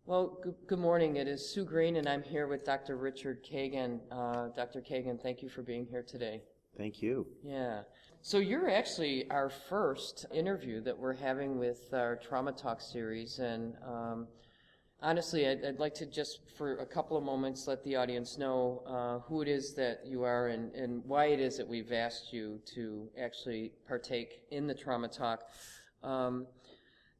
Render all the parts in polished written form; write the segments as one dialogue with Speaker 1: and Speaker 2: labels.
Speaker 1: Well, good morning. It is Sue Green, and I'm here with Dr. Richard Kagan. Dr. Kagan, thank you for being here today.
Speaker 2: Thank you.
Speaker 1: Yeah. So you're actually our first interview that we're having with our Trauma Talk series, and honestly, I'd like to just for a couple of moments let the audience know who it is that you are and why it is that we've asked you to actually partake in the Trauma Talk.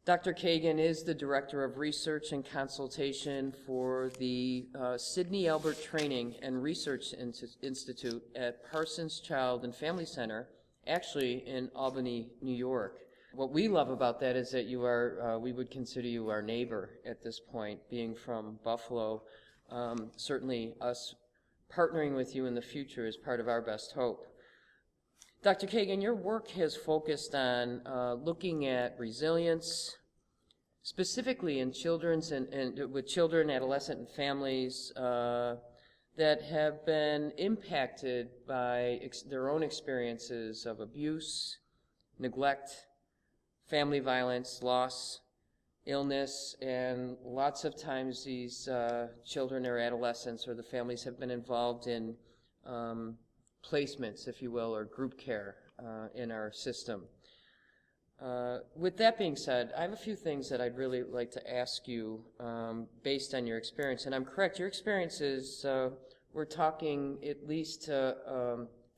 Speaker 1: Dr. Kagan is the Director of Research and Consultation for the Sidney Albert Training and Research Institute at Parsons Child and Family Center, actually in Albany, New York. What we love about that is that you are, we would consider you our neighbor at this point, being from Buffalo. Certainly us partnering with you in the future is part of our best hope. Dr. Kagan, your work has focused on looking at resilience, specifically in children's and with children, adolescent, and families that have been impacted by their own experiences of abuse, neglect, family violence, loss, illness, and lots of times these children or adolescents or the families have been involved in placements, if you will, or group care in our system. With that being said, I have a few things that I'd really like to ask you based on your experience. And I'm correct, your experience is, we're talking at least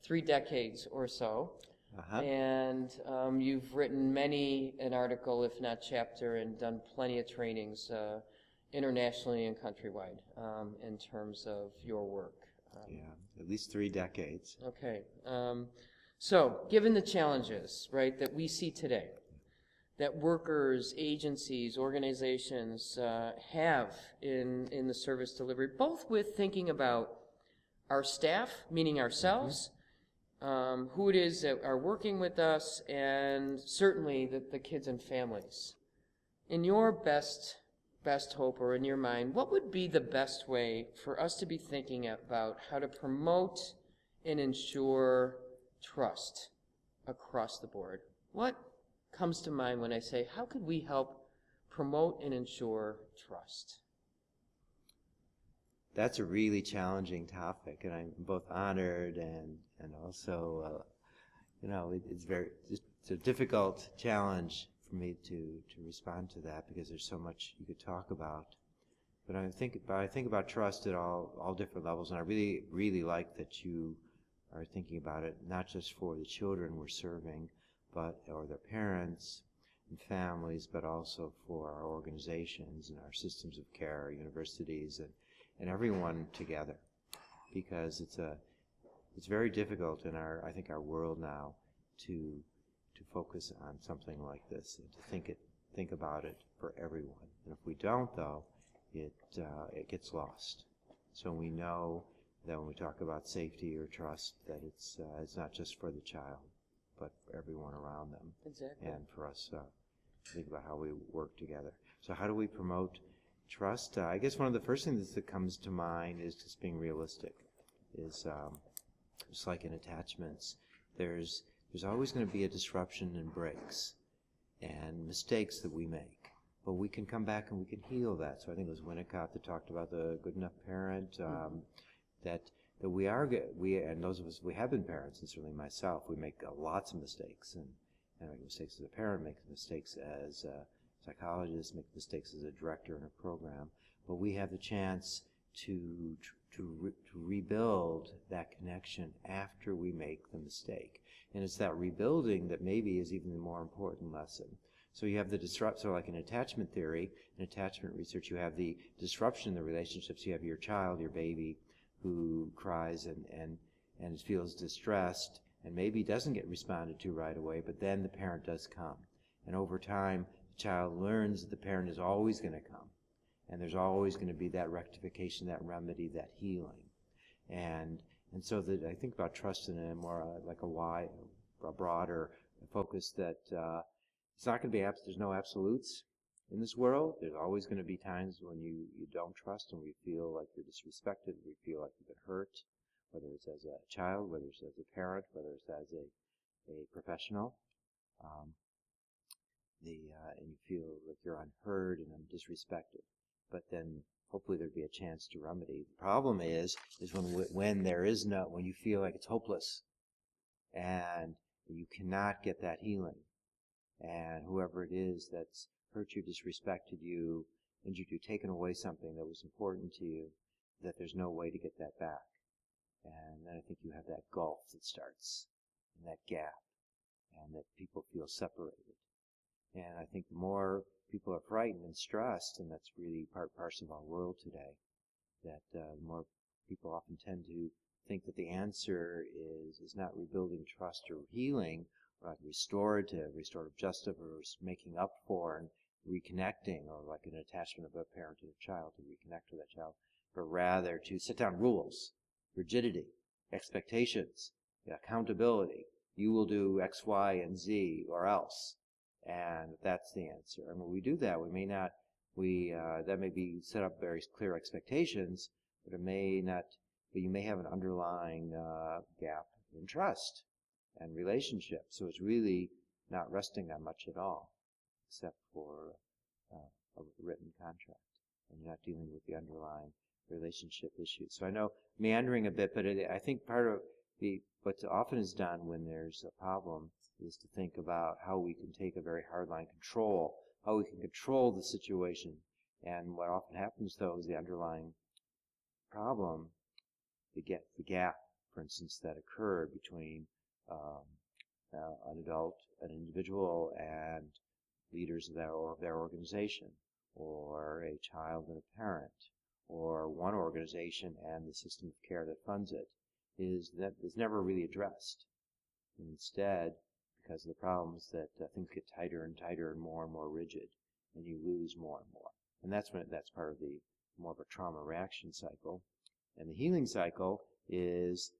Speaker 1: 3 decades or so.
Speaker 2: Uh-huh.
Speaker 1: And you've written many an article, if not chapter, and done plenty of trainings internationally and countrywide in terms of your work.
Speaker 2: Yeah, at least 3 decades.
Speaker 1: Okay. So, given the challenges, right, that we see today, that workers, agencies, organizations have in the service delivery, both with thinking about our staff, meaning ourselves, who it is that are working with us, and certainly the kids and families. In your best hope, or in your mind, what would be the best way for us to be thinking about how to promote and ensure trust across the board? What comes to mind when I say, how could we help promote and ensure trust?
Speaker 2: That's a really challenging topic, and I'm both honored and also, it's a difficult challenge for me to respond to that because there's so much you could talk about. But I think about trust at all different levels, and I really like that you are thinking about it not just for the children we're serving, or their parents and families, but also for our organizations and our systems of care, our universities, and everyone together, because it's very difficult in our world now to focus on something like this and to think about it for everyone. And if we don't, though, it gets lost. So we know that when we talk about safety or trust, that it's not just for the child, but for everyone around them.
Speaker 1: Exactly.
Speaker 2: And for us to think about how we work together. So how do we promote trust? I guess one of the first things that comes to mind is just being realistic. Is just like in attachments, there's always going to be a disruption and breaks and mistakes that we make. But we can come back and we can heal that. So I think it was Winnicott that talked about the good enough parent, that we are good. And those of us, we have been parents, and certainly myself, we make lots of mistakes. And make mistakes as a parent, make mistakes as a psychologist, make mistakes as a director in a program. But we have the chance to rebuild that connection after we make the mistake. And it's that rebuilding that maybe is even the more important lesson. So you have the so like in attachment theory, in attachment research, you have the disruption in the relationships. You have your child, your baby, who cries and feels distressed and maybe doesn't get responded to right away, but then the parent does come. And over time, the child learns that the parent is always going to come. And there's always going to be that rectification, that remedy, that healing. And so that I think about trust in a more like a broader focus that it's not going to be, there's no absolutes in this world. There's always going to be times when you don't trust and we feel like you're disrespected, we feel like you've been hurt, whether it's as a child, whether it's as a parent, whether it's as a professional. And you feel like you're unheard and disrespected. but then hopefully there'd be a chance to remedy. The problem is when there is no, when you feel like it's hopeless and you cannot get that healing, and whoever it is that's hurt you, disrespected you, injured you, taken away something that was important to you, that there's no way to get that back. And then I think you have that gulf that starts, and that gap, and that people feel separated. And I think the more people are frightened and stressed, and that's really part and parcel of our world today, that the more people often tend to think that the answer is not rebuilding trust or healing, or like restorative justice, or making up for and reconnecting, or like an attachment of a parent to a child to reconnect with that child, but rather to set down rules, rigidity, expectations, accountability. You will do X, Y, and Z, or else. And that's the answer. And when we do that, we may not, that may be set up very clear expectations, but it may not, but you may have an underlying gap in trust and relationship. So it's really not resting on much at all, except for a written contract. And you're not dealing with the underlying relationship issues. So I know meandering a bit, but I think part of what often is done when there's a problem is to think about how we can take a very hardline control, how we can control the situation. And what often happens, though, is the underlying problem, the gap, for instance, that occurred between an adult, an individual, and leaders of their organization, or a child and a parent, or one organization and the system of care that funds it, is never really addressed. And instead, because of the problems, that things get tighter and tighter and more rigid, and you lose more and more. And that's part of the more of a trauma reaction cycle. And the healing cycle is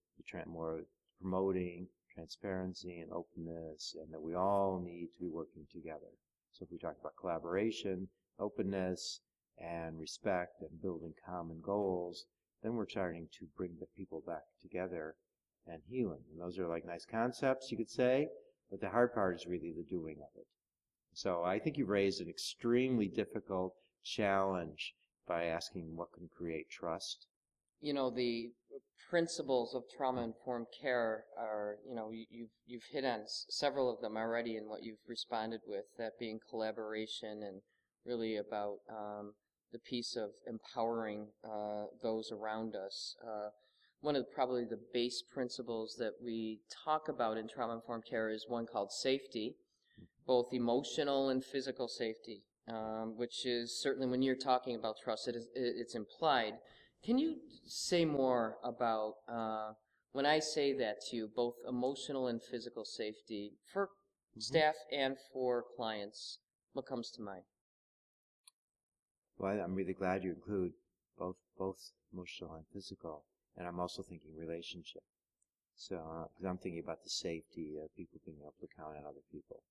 Speaker 2: more promoting transparency and openness, and that we all need to be working together. So if we talk about collaboration, openness, and respect, and building common goals, then we're starting to bring the people back together and healing. And those are like nice concepts, you could say, but the hard part is really the doing of it. So I think you've raised an extremely difficult challenge by asking what can create trust.
Speaker 1: You know, the principles of trauma-informed care are, you know, you've hit on several of them already in what you've responded with, that being collaboration and really about the piece of empowering those around us. One of probably the base principles that we talk about in trauma-informed care is one called safety, both emotional and physical safety, which is certainly when you're talking about trust, it's implied. Can you say more about, when I say that to you, both emotional and physical safety for staff and for clients, what comes to mind?
Speaker 2: Well, I'm really glad you include both emotional and physical, and I'm also thinking relationship. So, because I'm thinking about the safety of people being able to count on other people,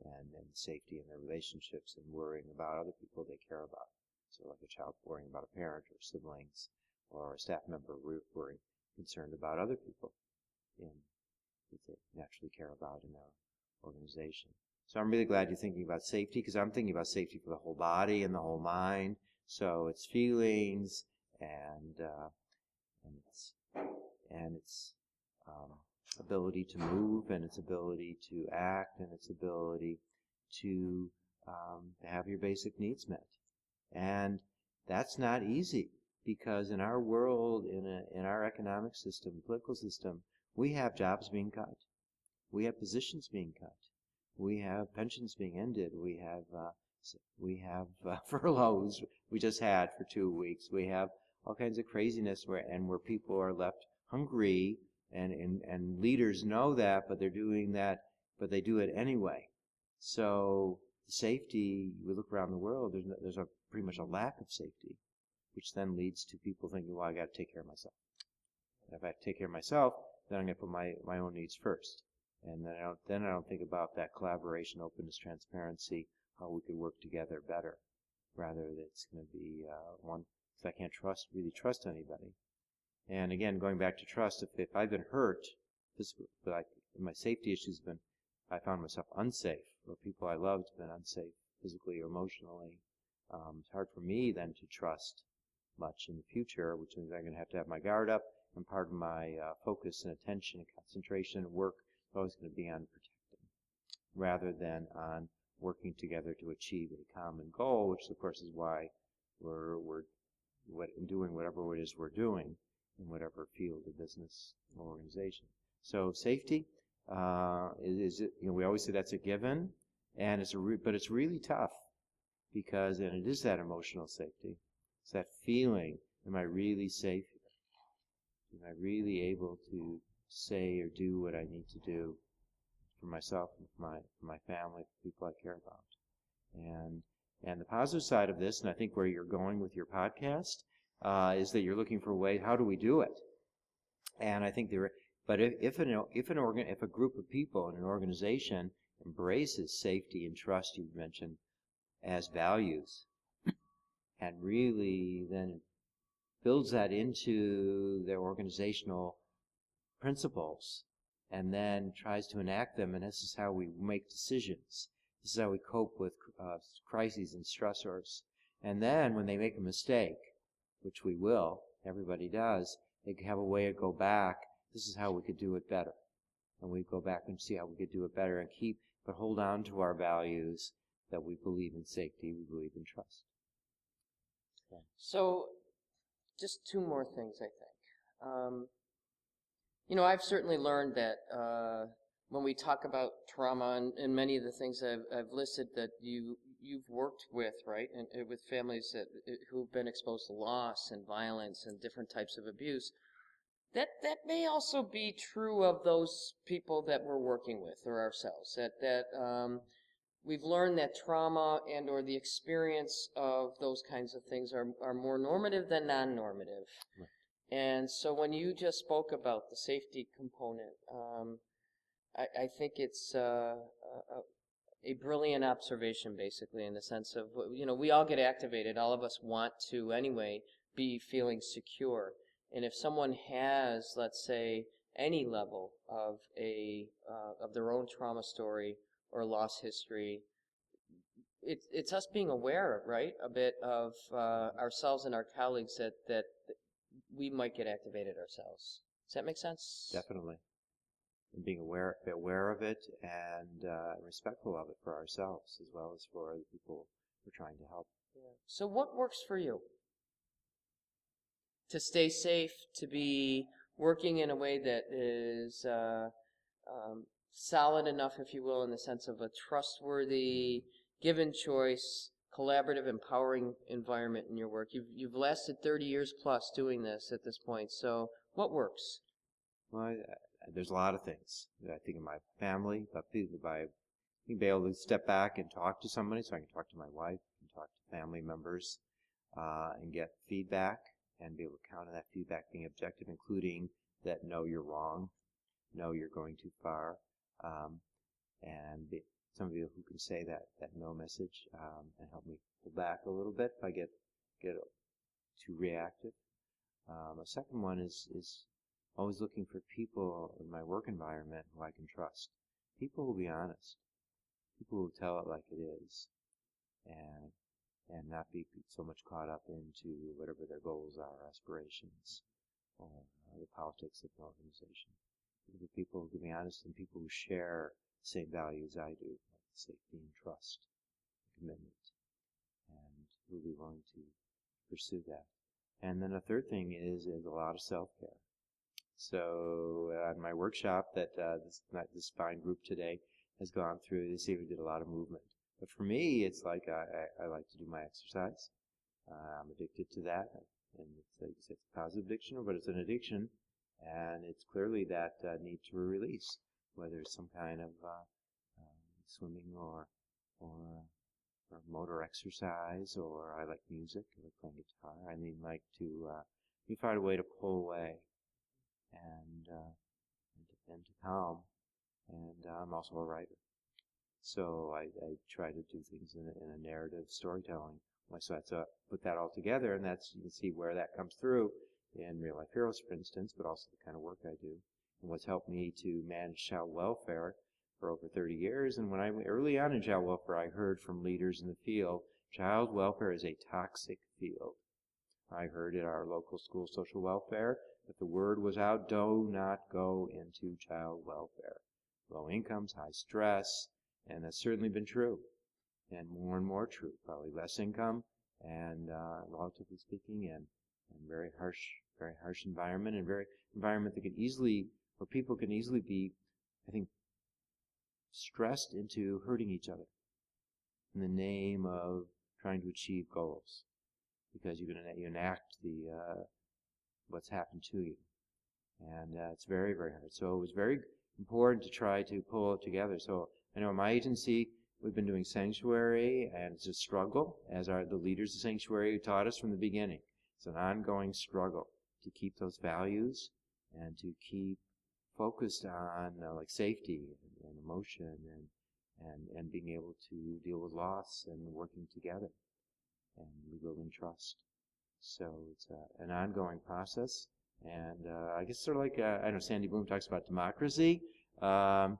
Speaker 2: and safety in their relationships, and worrying about other people they care about. So like a child worrying about a parent or siblings, or a staff member worrying, concerned about other people that they naturally care about in their organization. So I'm really glad you're thinking about safety, because I'm thinking about safety for the whole body and the whole mind. So it's feelings and its ability to move, and its ability to act, and its ability to have your basic needs met. And that's not easy, because in our world, in our economic system, political system, we have jobs being cut. We have positions being cut. We have pensions being ended. We have furloughs we just had for 2 weeks. We have all kinds of craziness where people are left hungry, and leaders know that, but they're doing that, but they do it anyway. So safety, we look around the world, there's pretty much a lack of safety, which then leads to people thinking, well, I got to take care of myself. And if I take care of myself, then I'm going to put my own needs first. And then I don't think about that collaboration, openness, transparency, how we could work together better. Rather, it's going to be one, because I can't really trust anybody. And again, going back to trust, if I've been hurt, my safety issues have been, I found myself unsafe, or people I loved have been unsafe physically or emotionally, It's hard for me then to trust much in the future, which means I'm going to have my guard up, and part of my focus and attention and concentration and work is always going to be on protecting, rather than on working together to achieve a common goal, which of course is why we're doing whatever it is we're doing in whatever field of business or organization. So safety we always say that's a given, and but it's really tough because, and it is that emotional safety. It's that feeling, am I really safe here? Am I really able to say or do what I need to do for myself, and for my family, for people I care about? And the positive side of this, and I think where you're going with your podcast, is that you're looking for a way, how do we do it? And I think but if a group of people in an organization embraces safety and trust, you mentioned, as values, and really then builds that into their organizational principles, and then tries to enact them, and this is how we make decisions. This is how we cope with crises and stressors. And then when they make a mistake, which we will, everybody does, they have a way to go back. This is how we could do it better. And we go back and see how we could do it better and but hold on to our values that we believe in safety, we believe in trust. Okay.
Speaker 1: So, just two more things, I think. I've certainly learned that when we talk about trauma and many of the things I've listed that you've worked with, right, and with families who've been exposed to loss and violence and different types of abuse, that may also be true of those people that we're working with or ourselves. That we've learned that trauma and or the experience of those kinds of things are more normative than non-normative.
Speaker 2: Right.
Speaker 1: And so when you just spoke about the safety component, I think it's a brilliant observation, basically, in the sense of, we all get activated. All of us want to, anyway, be feeling secure. And if someone has, let's say, any level of their own trauma story or loss history, it's us being aware, right, a bit of ourselves and our colleagues that we might get activated ourselves. Does that make sense?
Speaker 2: Definitely. And being aware of it and respectful of it for ourselves as well as for the people we're trying to help.
Speaker 1: Yeah. So what works for you? To stay safe, to be working in a way that is solid enough, if you will, in the sense of a trustworthy, given choice, collaborative, empowering environment in your work. You've lasted 30 years plus doing this at this point. So what works?
Speaker 2: Well, there's a lot of things. I think in my family, but being able to step back and talk to somebody, so I can talk to my wife and talk to family members and get feedback and be able to count on that feedback being objective, including that no, you're wrong, no, you're going too far, and some of you who can say that no message and help me pull back a little bit if I get too reactive. A second one is always looking for people in my work environment who I can trust. People who will be honest. People who will tell it like it is. And not be so much caught up into whatever their goals are, aspirations, or the politics of an organization. People who can be honest and people who share the same values I do, like safety and trust, commitment, and who will be willing to pursue that. And then a third thing is a lot of self-care. So at my workshop that this fine group today has gone through, they see we did a lot of movement. But for me, it's like I like to do my exercise. I'm addicted to that, and it's a positive addiction, but it's an addiction, and it's clearly that need to release, whether it's some kind of swimming or motor exercise, or I like music, I like playing guitar. I like to find a way to pull away and to calm. And I'm also a writer. So I try to do things in a narrative storytelling. So I put that all together, and you can see where that comes through in Real Life Heroes, for instance, but also the kind of work I do, and what's helped me to manage child welfare for over 30 years. And early on in child welfare, I heard from leaders in the field, Child welfare is a toxic field. I heard at our local school social welfare that the word was out, do not go into child welfare. Low incomes, high stress, and that's certainly been true, and more true. Probably less income, and relatively speaking, and very harsh environment, and very environment that where people can easily be, I think, stressed into hurting each other in the name of trying to achieve goals, because you enact what's happened to you, and it's very hard. So it was very important to try to pull it together. So I know in my agency we've been doing sanctuary, and it's a struggle, as are the leaders of sanctuary who taught us from the beginning. It's an ongoing struggle to keep those values and to keep focused on like safety and emotion and being able to deal with loss and working together and rebuilding trust. So it's an ongoing process, and I guess sort of like I know Sandy Bloom talks about democracy, but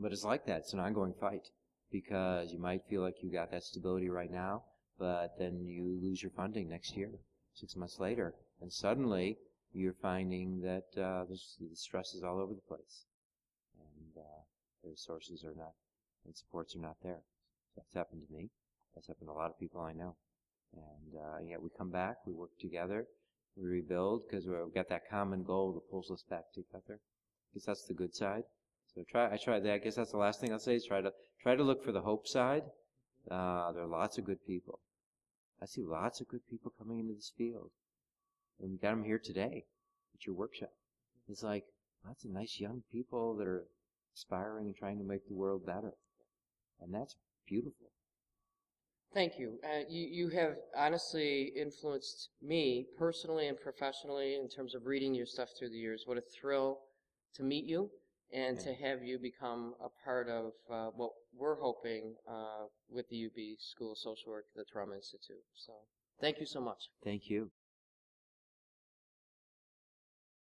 Speaker 2: it's like that. It's an ongoing fight, because you might feel like you got that stability right now, but then you lose your funding next year, 6 months later, and suddenly you're finding that the stress is all over the place, and the resources are not, and supports are not there. That's happened to me. That's happened to a lot of people I know. And yet we come back, we work together, we rebuild, because we've got that common goal that pulls us back together. I guess that's the good side. So I try that. I guess that's the last thing I'll say is try to look for the hope side. There are lots of good people. I see lots of good people coming into this field, and we got them here today at your workshop. It's like lots of nice young people that are aspiring and trying to make the world better, and that's beautiful.
Speaker 1: Thank you. You have honestly influenced me personally and professionally in terms of reading your stuff through the years. What a thrill to meet you and to have you become a part of what we're hoping with the UB School of Social Work at the Trump Institute. So thank you so much.
Speaker 2: Thank you.